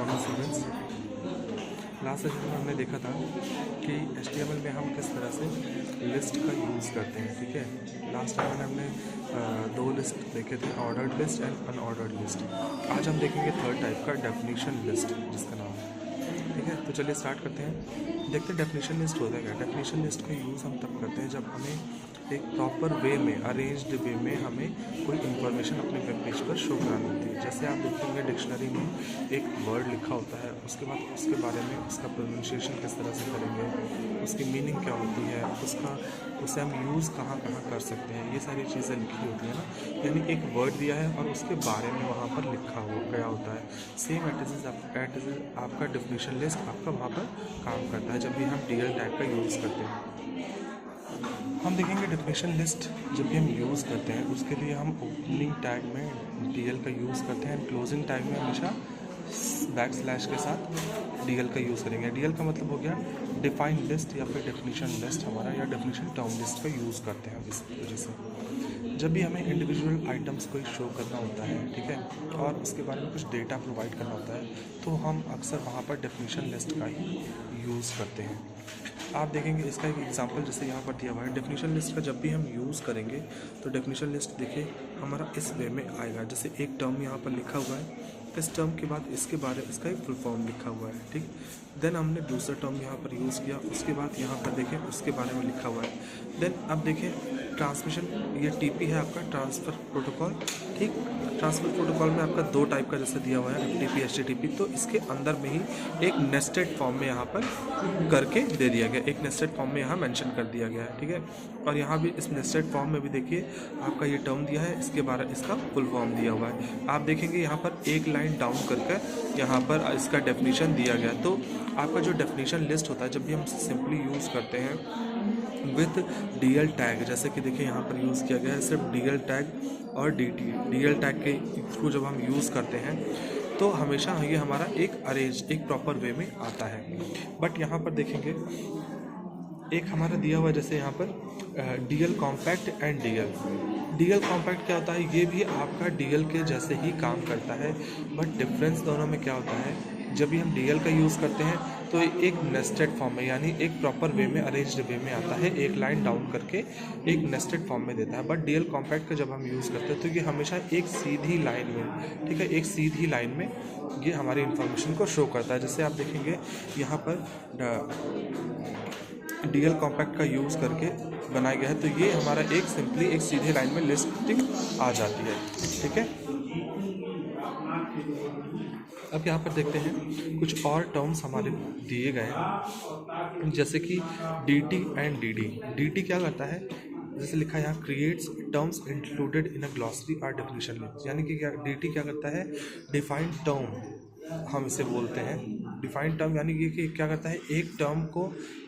Morning students. Last session में हमने देखा था कि HTML में हम किस तरह से लिस्ट का यूज़ करते हैं। ठीक है, लास्ट टाइम में हमने दो लिस्ट देखे थे, ordered list and unordered list. आज हम देखेंगे थर्ड टाइप का डेफिनेशन लिस्ट, जिसका नाम है। ठीक है, तो चलिए स्टार्ट करते हैं। देखते हैं डेफिनेशन लिस्ट होता है क्या। डेफिनेशन लिस्ट का यूज़ हम तब करते हैं जब हमें एक प्रॉपर वे में, अरेंज्ड वे में हमें कोई इन्फॉर्मेशन अपने वेब पेज पर शो करानी होती है। जैसे आप देखेंगे डिक्शनरी में एक वर्ड लिखा होता है, उसके बाद उसके बारे में उसका प्रोनाउंसिएशन किस तरह से करेंगे, उसकी मीनिंग क्या होती है, उसे हम यूज़ कहाँ कहाँ कर सकते हैं, ये सारी चीज़ें लिखी होती है ना। यानी एक वर्ड दिया है और उसके बारे में वहाँ पर लिखा गया होता है। सेम एट इज आपका डेफिनेशन लिस्ट आपका वहाँ पर काम करता है जब भी हम DL टैग का यूज़ करते हैं। हम देखेंगे डेफिनेशन लिस्ट जब भी हम यूज़ करते हैं उसके लिए हम ओपनिंग टैग में DL का यूज़ करते हैं, क्लोजिंग टैग में हमेशा बैकस्लैश के साथ DL का यूज़ करेंगे। DL का मतलब हो गया डिफाइन लिस्ट या फिर डेफिनेशन लिस्ट हमारा, या डेफिनेशन टर्म लिस्ट का यूज़ करते हैं। इस वजह से जब भी हमें इंडिविजुअल आइटम्स को शो करना होता है, ठीक है, और उसके बारे में कुछ डेटा प्रोवाइड करना होता है, तो हम अक्सर वहाँ पर डेफिनेशन लिस्ट का ही यूज़ करते हैं। आप देखेंगे इसका एक एग्जांपल जैसे यहाँ पर दिया हुआ है। डेफिनेशन लिस्ट का जब भी हम यूज़ करेंगे तो डेफिनेशन लिस्ट देखिए हमारा इस वे में आएगा। जैसे एक टर्म यहाँ पर लिखा हुआ है, इस टर्म के बाद इसका एक फुल फॉर्म लिखा हुआ है। ठीक, देन हमने दूसरा टर्म यहाँ पर यूज़ किया, उसके बाद यहाँ पर देखें उसके बारे में लिखा हुआ है। देन अब देखें ट्रांसमिशन, ये TP है आपका ट्रांसफ़र प्रोटोकॉल। ठीक, ट्रांसफ़र प्रोटोकॉल में आपका दो टाइप का जैसे दिया हुआ है, FTP HTTP, तो इसके अंदर में ही एक नेस्टेड फॉर्म में यहाँ पर करके दे दिया गया, एक नेस्टेड फॉर्म में यहाँ मेंशन कर दिया गया है। ठीक है, और यहाँ भी इस नेस्टेड फॉर्म में भी देखिए आपका ये टर्म दिया है, इसका फुल फॉर्म दिया हुआ है। आप देखेंगे यहाँ पर एक लाइन डाउन करके यहाँ पर इसका डेफिनेशन दिया गया। तो आपका जो डेफिनेशन लिस्ट होता है जब भी हम सिंपली यूज़ करते हैं विथ DL टैग, जैसे कि देखिए यहाँ पर यूज़ किया गया है सिर्फ DL टैग और DL टैग के थ्रू जब हम यूज़ करते हैं तो हमेशा ये हमारा एक प्रॉपर वे में आता है। बट यहाँ पर देखेंगे एक हमारा दिया हुआ है जैसे यहाँ पर DL compact and DL compact क्या होता है, ये भी आपका DL के जैसे ही काम करता है। बट डिफरेंस दोनों में क्या होता है, जब भी हम DL का यूज़ करते हैं तो एक नेस्टेड फॉर्म में, यानी एक प्रॉपर वे में, अरेंज्ड वे में आता है, एक लाइन डाउन करके एक नेस्टेड फॉर्म में देता है। बट DL कॉम्पैक्ट का जब हम यूज़ करते हैं तो ये हमेशा एक सीधी लाइन में, ठीक है, एक सीधी लाइन में ये हमारी इन्फॉर्मेशन को शो करता है। जैसे आप देखेंगे यहाँ पर DL कॉम्पैक्ट का यूज़ करके बनाया गया है, तो ये हमारा एक सिंपली एक सीधे लाइन में लिस्टिंग आ जाती है। ठीक है, अब यहाँ पर देखते हैं कुछ और टर्म्स हमारे दिए गए हैं, जैसे कि DT एंड DD क्या करता है, जैसे लिखा है यहाँ creates terms included in a glossary और डेफिनेशन लिस्ट। यानी कि DT क्या करता है, डिफाइंड टर्म हम इसे बोलते हैं। डिफाइंड टर्म यानी कि क्या करता है, एक टर्म को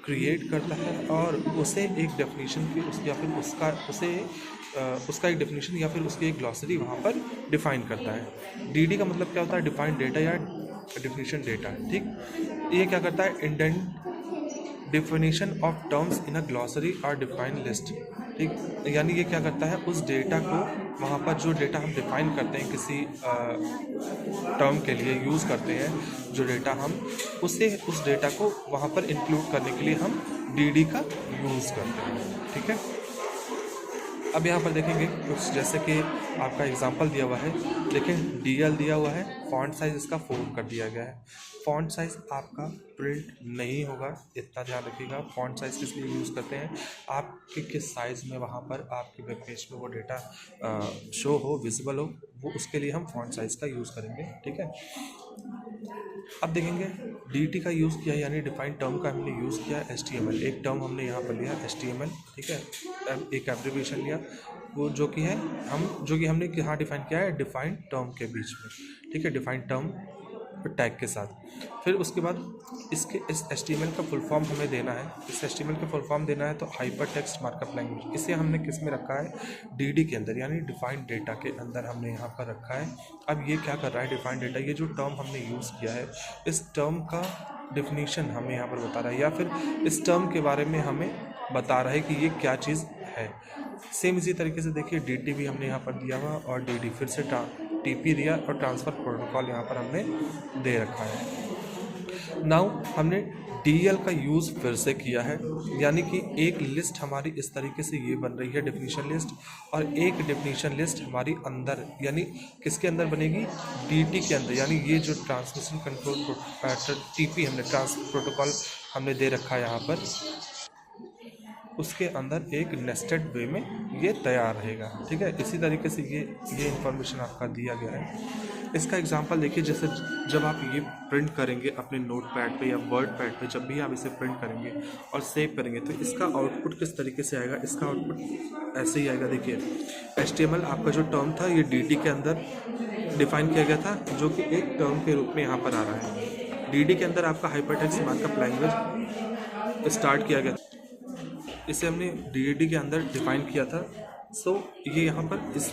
क्रिएट करता है और उसे एक डेफिनेशन की या फिर उसका एक डेफिनेशन या फिर उसकी एक ग्लॉसरी वहाँ पर डिफाइन करता है। DD का मतलब क्या होता है, डिफाइंड डेटा या डेफिनेशन डेटा। ठीक, ये क्या करता है, indent definition of terms in a glossary और डिफाइन लिस्ट। ठीक, यानी ये क्या करता है, उस डेटा को वहाँ पर जो डेटा हम डिफाइन करते हैं किसी टर्म के लिए यूज़ करते हैं, जो डेटा हम उस डेटा को वहाँ पर इंक्लूड करने के लिए हम DD का यूज़ करते हैं। ठीक है, अब यहाँ पर देखेंगे कुछ जैसे कि आपका एग्जांपल दिया हुआ है, देखें DL दिया हुआ है, फॉन्ट साइज़ इसका 4 कर दिया गया है। फॉन्ट साइज़ आपका प्रिंट नहीं होगा, इतना ध्यान रखिएगा। फॉन्ट साइज़ किस लिए यूज़ करते हैं, आपके किस साइज़ में वहाँ पर आपके वेब पेज में वो डेटा शो हो, विजिबल हो, वो उसके लिए हम फॉन्ट साइज़ का यूज़ करेंगे। ठीक है, अब देखेंगे DT का यूज़ किया, यानी डिफाइंड टर्म का हमने यूज़ किया HTML। एक टर्म हमने यहाँ पर लिया HTML, ठीक है, एक एब्रिविएशन लिया, वो जो कि हमने यहाँ डिफाइन किया है डिफाइंड टर्म के बीच में। ठीक है, डिफाइंड टर्म टैग के साथ। फिर उसके बाद इस HTML का फुल फॉर्म हमें देना है। इस HTML का फुल फॉर्म देना है तो हाइपर टेक्स्ट मार्कअप लैंग्वेज, इसे हमने किस में रखा है, DD के अंदर, यानी डिफाइंड डेटा के अंदर हमने यहाँ पर रखा है। अब ये क्या कर रहा है, डिफाइंड डेटा, ये जो टर्म हमने यूज़ किया है इस टर्म का डेफिनेशन हमें यहाँ पर बता रहा है, या फिर इस टर्म के बारे में हमें बता रहा है कि ये क्या चीज़ है। सेम इसी तरीके से देखिए DT भी हमने यहाँ पर दिया हुआ और DD फिर से टीपी दिया और ट्रांसफ़र प्रोटोकॉल यहाँ पर हमने दे रखा है। नाउ हमने डीएल का यूज़ फिर से किया है, यानी कि एक लिस्ट हमारी इस तरीके से ये बन रही है डेफिनेशन लिस्ट, और एक डेफिनेशन लिस्ट हमारी अंदर यानी किसके अंदर बनेगी, डीटी के अंदर, यानी ये जो ट्रांसमिशन कंट्रोल टीपी हमने ट्रांसफर प्रोटोकॉल हमने दे रखा है यहाँ पर, उसके अंदर एक नेस्टेड वे में ये तैयार रहेगा। ठीक है, इसी तरीके से ये इन्फॉर्मेशन आपका दिया गया है। इसका एग्जांपल देखिए, जैसे जब आप ये प्रिंट करेंगे अपने नोट पैड पे या वर्ड पैड पे, जब भी आप इसे प्रिंट करेंगे और सेव करेंगे तो इसका आउटपुट किस तरीके से आएगा। इसका आउटपुट ऐसे ही आएगा। देखिए, HTML आपका जो टर्म था ये DT के अंदर डिफाइन किया गया था, जो कि एक टर्म के रूप में यहाँ पर आ रहा है। DD के अंदर आपका हाइपरटेक्स्ट मार्कअप लैंग्वेज स्टार्ट किया गया, इसे हमने DD के अंदर डिफाइन किया था। सो ये यहाँ पर इस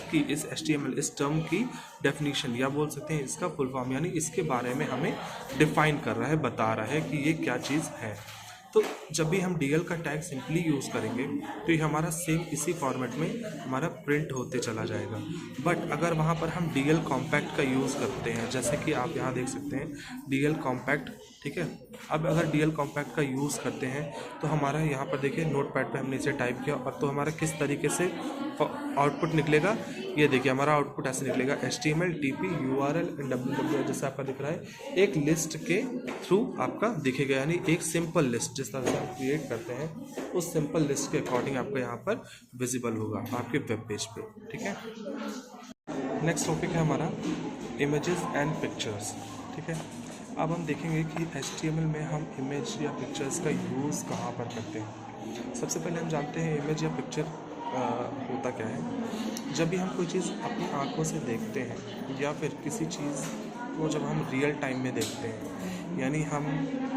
HTML इस टर्म की डेफिनेशन या बोल सकते हैं इसका फुल फॉर्म, यानी इसके बारे में हमें डिफाइन कर रहा है, बता रहा है कि ये क्या चीज़ है। तो जब भी हम DL का टैग सिंपली यूज़ करेंगे तो ये हमारा सेम इसी फॉर्मेट में हमारा प्रिंट होते चला जाएगा। बट अगर वहाँ पर हम DL कॉम्पैक्ट का यूज़ करते हैं, जैसे कि आप यहाँ देख सकते हैं DL कॉम्पैक्ट, ठीक है। अब अगर DL कॉम्पैक्ट का यूज़ करते हैं तो हमारा यहाँ पर देखिए नोट पैड पर हमने इसे टाइप किया, और तो हमारा किस तरीके से आउटपुट निकलेगा, ये देखिए हमारा आउटपुट ऐसे निकलेगा, HTML TP URL www जैसे आपका दिख रहा है, एक लिस्ट के थ्रू आपका दिखेगा, यानी एक सिंपल लिस्ट जिस तरह से हम क्रिएट करते हैं उस सिंपल लिस्ट के अकॉर्डिंग आपको यहाँ पर विजिबल होगा आपके वेब पेज पे। ठीक है, नेक्स्ट टॉपिक है हमारा इमेजेस एंड पिक्चर्स। ठीक है, अब हम देखेंगे कि HTML में हम इमेज या पिक्चर्स का यूज़ कहाँ पर करते हैं। सबसे पहले हम जानते हैं इमेज या पिक्चर होता क्या है। जब भी हम कोई चीज़ अपनी आंखों से देखते हैं या फिर किसी चीज़ को जब हम रियल टाइम में देखते हैं, यानी हम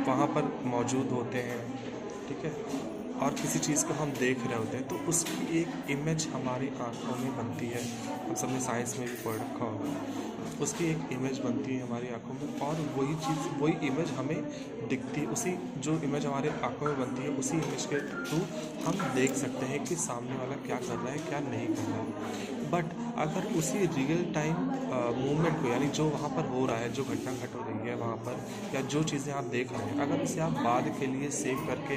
वहाँ पर मौजूद होते हैं, ठीक है, और किसी चीज़ को हम देख रहे होते हैं, तो उसकी एक इमेज हमारी आंखों में बनती है। हम सबने साइंस में भी पढ़ रखा होगा, उसकी एक इमेज बनती है हमारी आंखों में, और वही इमेज हमें दिखती है। उसी जो इमेज हमारे आंखों में बनती है उसी इमेज के थ्रू हम देख सकते हैं कि सामने वाला क्या कर रहा है क्या नहीं कर रहा है। बट अगर उसी रियल टाइम मूवमेंट को, यानी जो वहाँ पर हो रहा है, जो घटना घट हो रही है वहाँ पर, या जो चीज़ें आप देख रहे हैं, अगर उसे आप बाद के लिए सेव करके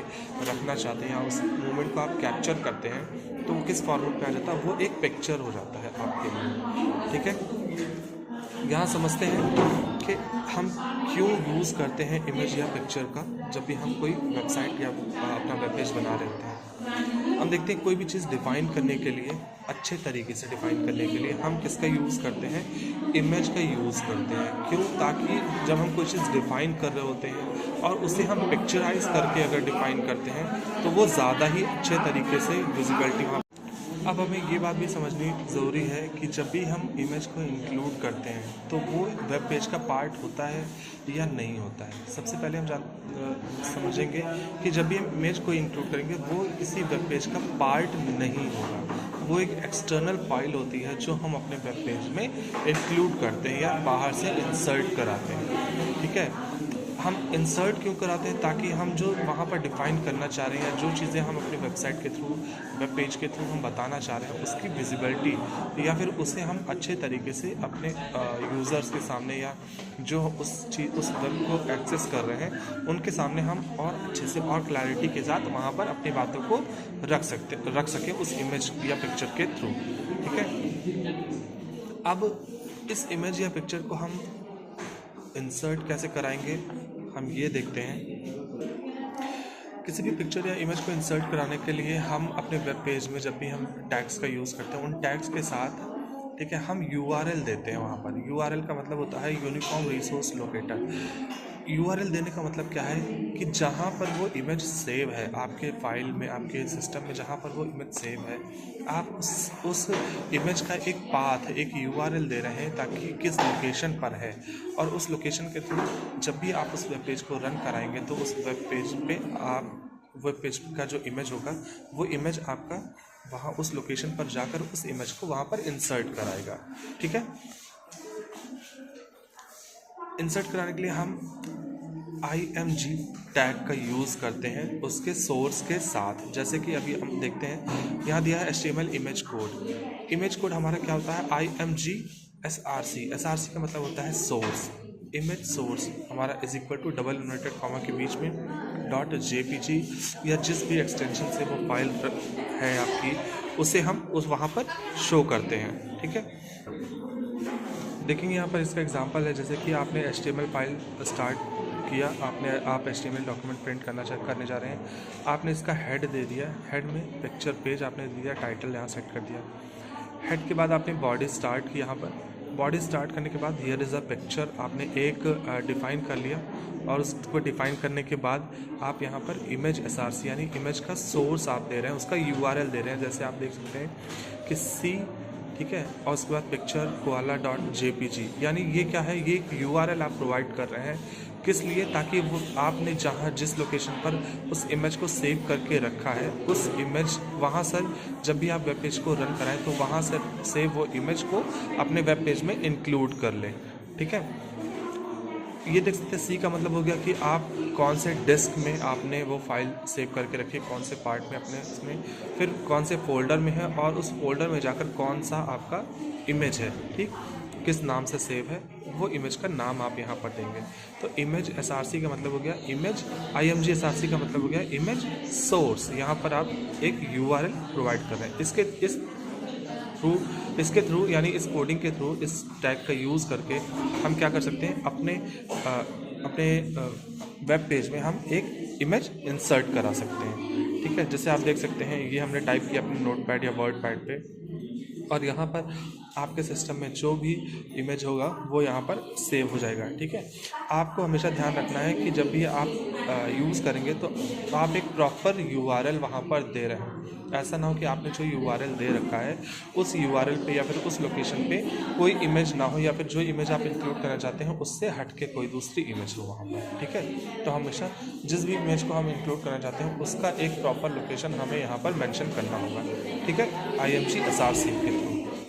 रखना चाहते हैं या उस मूवमेंट को आप कैप्चर करते हैं, तो वो किस फॉर्मेट में आ जाता है, वो एक पिक्चर हो जाता है आपके लिए। ठीक है, यहाँ समझते हैं कि हम क्यों यूज़ करते हैं इमेज या पिक्चर का जब भी हम कोई वेबसाइट या अपना वेब पेज बना रहे होते हैं। हम देखते हैं कोई भी चीज़ डिफ़ाइन करने के लिए, अच्छे तरीके से डिफ़ाइन करने के लिए हम किसका यूज़ करते हैं, इमेज का यूज़ करते हैं। क्यों? ताकि जब हम कोई चीज़ डिफ़ाइन कर रहे होते हैं और उसे हम पिक्चराइज करके अगर डिफ़ाइन करते हैं तो वो ज़्यादा ही अच्छे तरीके से विजिबिलिटी वहाँ। अब हमें ये बात भी समझनी ज़रूरी है कि जब भी हम इमेज को इंक्लूड करते हैं तो वो वेब पेज का पार्ट होता है या नहीं होता है। सबसे पहले हम समझेंगे कि जब भी हम इमेज को इंक्लूड करेंगे वो किसी वेब पेज का पार्ट नहीं होगा, वो एक एक्सटर्नल फाइल होती है जो हम अपने वेब पेज में इंक्लूड करते हैं या बाहर से इंसर्ट कराते हैं। ठीक है, हम इंसर्ट क्यों कराते हैं, ताकि हम जो वहाँ पर डिफ़ाइन करना चाह रहे हैं या जो चीज़ें हम अपने वेबसाइट के थ्रू, वेब पेज के थ्रू हम बताना चाह रहे हैं, उसकी विजिबिलिटी या फिर उसे हम अच्छे तरीके से अपने यूज़र्स के सामने या जो उस वेब को एक्सेस कर रहे हैं उनके सामने हम और अच्छे से और क्लैरिटी के साथ वहाँ पर अपनी बातों को रख सकें उस इमेज या पिक्चर के थ्रू। ठीक है, अब इस इमेज या पिक्चर को हम इंसर्ट कैसे कराएंगे, हम ये देखते हैं। किसी भी पिक्चर या इमेज को इंसर्ट कराने के लिए हम अपने वेब पेज में जब भी हम टैग्स का यूज़ करते हैं, उन टैग्स के साथ, ठीक है, हम URL देते हैं। वहाँ पर URL का मतलब होता है यूनिफॉर्म रिसोर्स लोकेटर। URL देने का मतलब क्या है कि जहाँ पर वो इमेज सेव है आपके फाइल में, आपके सिस्टम में जहाँ पर वो इमेज सेव है, आप उस इमेज का एक पाथ, एक URL दे रहे हैं ताकि किस लोकेशन पर है, और उस लोकेशन के थ्रू जब भी आप उस वेब पेज को रन कराएंगे तो उस वेब पेज पे आप वेब पेज का जो इमेज होगा वो इमेज आपका वहाँ उस लोकेशन पर जाकर उस इमेज को वहाँ पर इंसर्ट कराएगा। ठीक है, इंसर्ट कराने के लिए हम IMG टैग का यूज़ करते हैं उसके सोर्स के साथ। जैसे कि अभी हम देखते हैं यहाँ दिया है HTML image code. Image code हमारा क्या होता है, IMG SRC का मतलब होता है सोर्स, इमेज सोर्स हमारा is equal to double inverted comma के बीच में डॉट JPG या जिस भी एक्सटेंशन से वो फाइल है आपकी, उसे हम उस वहाँ पर शो करते हैं। ठीक है, देखेंगे यहाँ पर इसका एग्जांपल है, जैसे कि आपने HTML फाइल स्टार्ट किया, आप HTML डॉक्यूमेंट प्रिंट करने जा रहे हैं, आपने इसका हेड दे दिया, हेड में पिक्चर पेज आपने दिया, टाइटल यहाँ सेट कर दिया। हेड के बाद आपने बॉडी स्टार्ट की, यहाँ पर बॉडी स्टार्ट करने के बाद हियर इज़ अ पिक्चर आपने एक डिफ़ाइन कर लिया, और उसको डिफ़ाइन करने के बाद आप यहाँ पर इमेज SRC यानी इमेज का सोर्स आप दे रहे हैं, उसका URL दे रहे हैं, जैसे आप देख सकते हैं कि C, ठीक है, और उसके बाद पिक्चर koala.jpg, यानी ये क्या है, ये एक URL आप प्रोवाइड कर रहे हैं, किस लिए, ताकि वो आपने जहाँ जिस लोकेशन पर उस इमेज को सेव करके रखा है, उस इमेज वहाँ से जब भी आप वेब पेज को रन कराएं तो वहाँ से सेव वो इमेज को अपने वेब पेज में इंक्लूड कर लें। ठीक है, ये देख सकते हैं C का मतलब हो गया कि आप कौन से डिस्क में आपने वो फाइल सेव करके रखी है, कौन से पार्ट में अपने इसमें, फिर कौन से फोल्डर में है, और उस फोल्डर में जाकर कौन सा आपका इमेज है, ठीक, किस नाम से सेव है, वो इमेज का नाम आप यहाँ पर देंगे। तो इमेज SRC का मतलब हो गया इमेज, IMG SRC का मतलब हो गया इमेज सोर्स, यहाँ पर आप एक URL प्रोवाइड कर रहे हैं। इसके थ्रू यानी इस कोडिंग के थ्रू, इस टैग का यूज़ करके हम क्या कर सकते हैं, अपने वेब पेज में हम एक इमेज इंसर्ट करा सकते हैं। ठीक है, जैसे आप देख सकते हैं ये हमने टाइप किया अपने नोटपैड या वर्ड पैड पे, और यहाँ पर आपके सिस्टम में जो भी इमेज होगा वो यहाँ पर सेव हो जाएगा। ठीक है, आपको हमेशा ध्यान रखना है कि जब भी आप यूज़ करेंगे तो आप एक प्रॉपर URL वहाँ पर दे रहे हैं। ऐसा ना हो कि आपने जो URL दे रखा है उस URL पे या फिर उस लोकेशन पे कोई इमेज ना हो, या फिर जो इमेज आप इंक्लूड करना चाहते हैं उससे हट के कोई दूसरी इमेज हो वहाँ पर। ठीक है, तो हमेशा जिस भी इमेज को हम इंक्लूड करना चाहते हैं उसका एक प्रॉपर लोकेशन हमें यहाँ पर मेंशन करना होगा। ठीक है, IMG SRC के थ्रू।